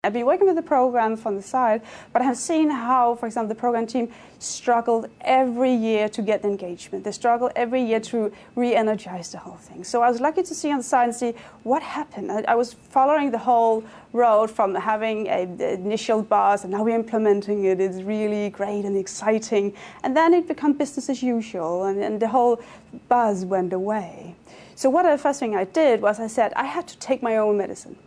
I've been working with the program from the side, but I have seen how, for example, the program team struggled every year to get the engagement. They struggled every year to re-energize the whole thing. So I was lucky to see on the side and see what happened. I was following the whole road from having the initial buzz, and now we're implementing it. It's really great and exciting. And then it became business as usual, and the whole buzz went away. So the first thing I did was I said, I had to take my own medicine.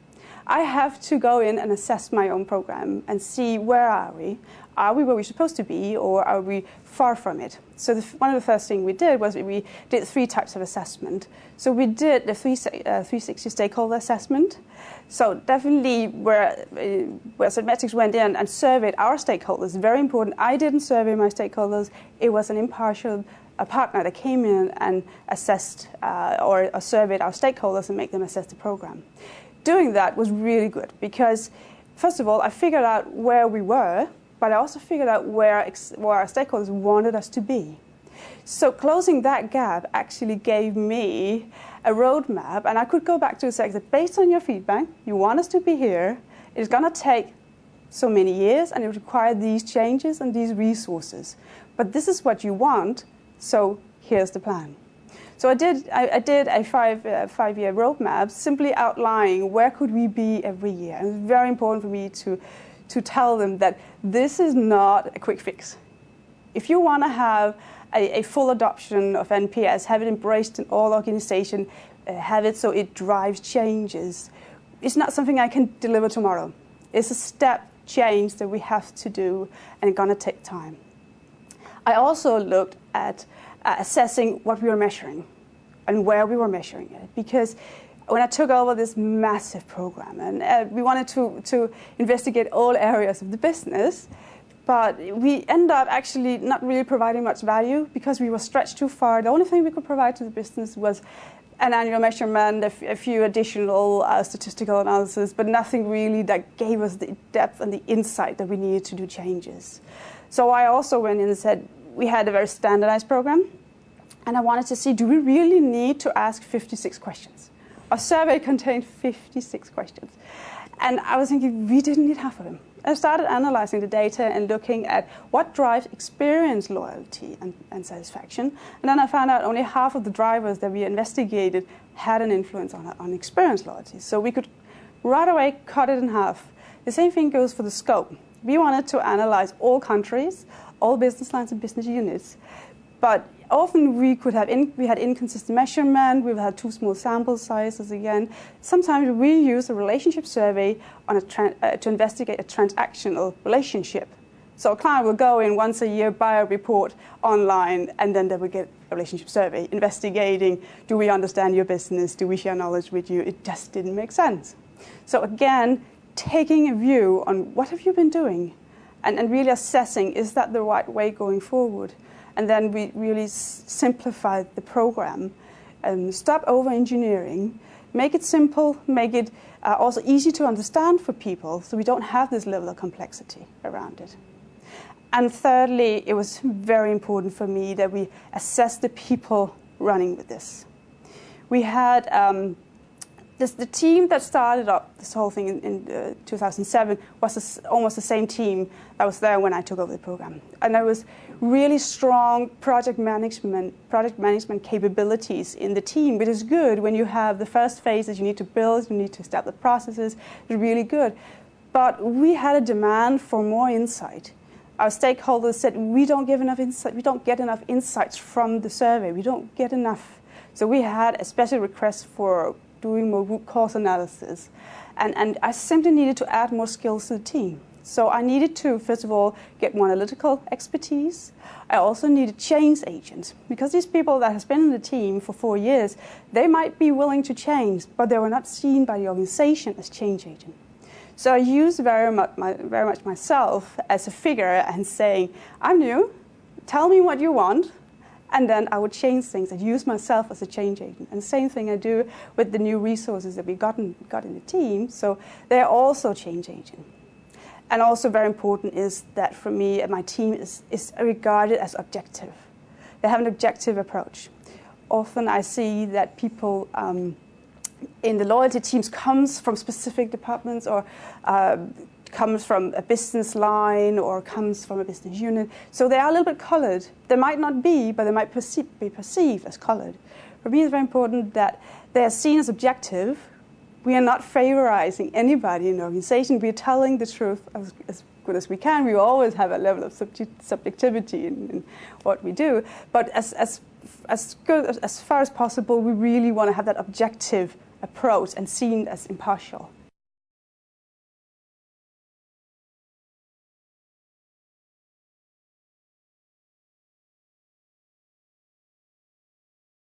I have to go in and assess my own program and see where are we? Are we where we're supposed to be, or are we far from it? So one of the first things we did was we did 3 types of assessment. So we did the 360 stakeholder assessment. So definitely where Cedmetrics went in and surveyed our stakeholders, very important. I didn't survey my stakeholders. It was an impartial partner that came in and assessed or surveyed our stakeholders and make them assess the program. Doing that was really good because, first of all, I figured out where we were, but I also figured out where our stakeholders wanted us to be. So closing that gap actually gave me a roadmap, and I could go back to the sector based on your feedback. You want us to be here. It's going to take so many years, and it requires these changes and these resources. But this is what you want, so here's the plan. So I did a five-year roadmap, simply outlining where could we be every year. And it's very important for me to tell them that this is not a quick fix. If you want to have a full adoption of NPS, have it embraced in all organizations, have it so it drives changes, it's not something I can deliver tomorrow. It's a step change that we have to do, and it's going to take time. I also looked at assessing what we were measuring and where we were measuring it, because when I took over this massive program, and we wanted to investigate all areas of the business, but we ended up actually not really providing much value because we were stretched too far. The only thing we could provide to the business was an annual measurement, a few additional statistical analysis, but nothing really that gave us the depth and the insight that we needed to do changes. So I also went in and said, we had a very standardized program, and I wanted to see, do we really need to ask 56 questions? Our survey contained 56 questions. And I was thinking, we didn't need half of them. I started analyzing the data and looking at what drives experience, loyalty, and satisfaction. And then I found out only half of the drivers that we investigated had an influence on experience loyalty. So we could right away cut it in half. The same thing goes for the scope. We wanted to analyze all countries, all business lines and business units. But often we had inconsistent measurement, we've had too small sample sizes again. Sometimes we use a relationship survey to investigate a transactional relationship. So a client will go in once a year, buy a report online, and then they will get a relationship survey investigating, do we understand your business, do we share knowledge with you? It just didn't make sense. So again, taking a view on what have you been doing, and really assessing, is that the right way going forward? And then we really simplified the program, stop over-engineering, make it simple, make it also easy to understand for people, so we don't have this level of complexity around it. And thirdly, it was very important for me that we assess the people running with this. We had the team that started up this whole thing in 2007 was almost the same team that was there when I took over the program. And there was really strong project management capabilities in the team, which is good when you have the first phases you need to build, you need to establish processes. It's really good. But we had a demand for more insight. Our stakeholders said, we don't give enough insight, we don't get enough insights from the survey, we don't get enough. So we had a special request for doing more root cause analysis. And I simply needed to add more skills to the team. So I needed to, first of all, get more analytical expertise. I also needed change agents, because these people that have been in the team for 4 years, they might be willing to change, but they were not seen by the organization as change agents. So I used very much myself as a figure and saying, I'm new, tell me what you want, and then I would change things and use myself as a change agent. And the same thing I do with the new resources that we got in the team. So they're also change agents. And also very important is that for me, my team is regarded as objective. They have an objective approach. Often I see that people in the loyalty teams comes from specific departments, or comes from a business line, or comes from a business unit. So they are a little bit colored. They might not be, but they might be perceived as colored. For me, it's very important that they are seen as objective. We are not favorizing anybody in the organization. We are telling the truth as good as we can. We always have a level of subjectivity in what we do. But as far as possible, we really want to have that objective approach and seen as impartial.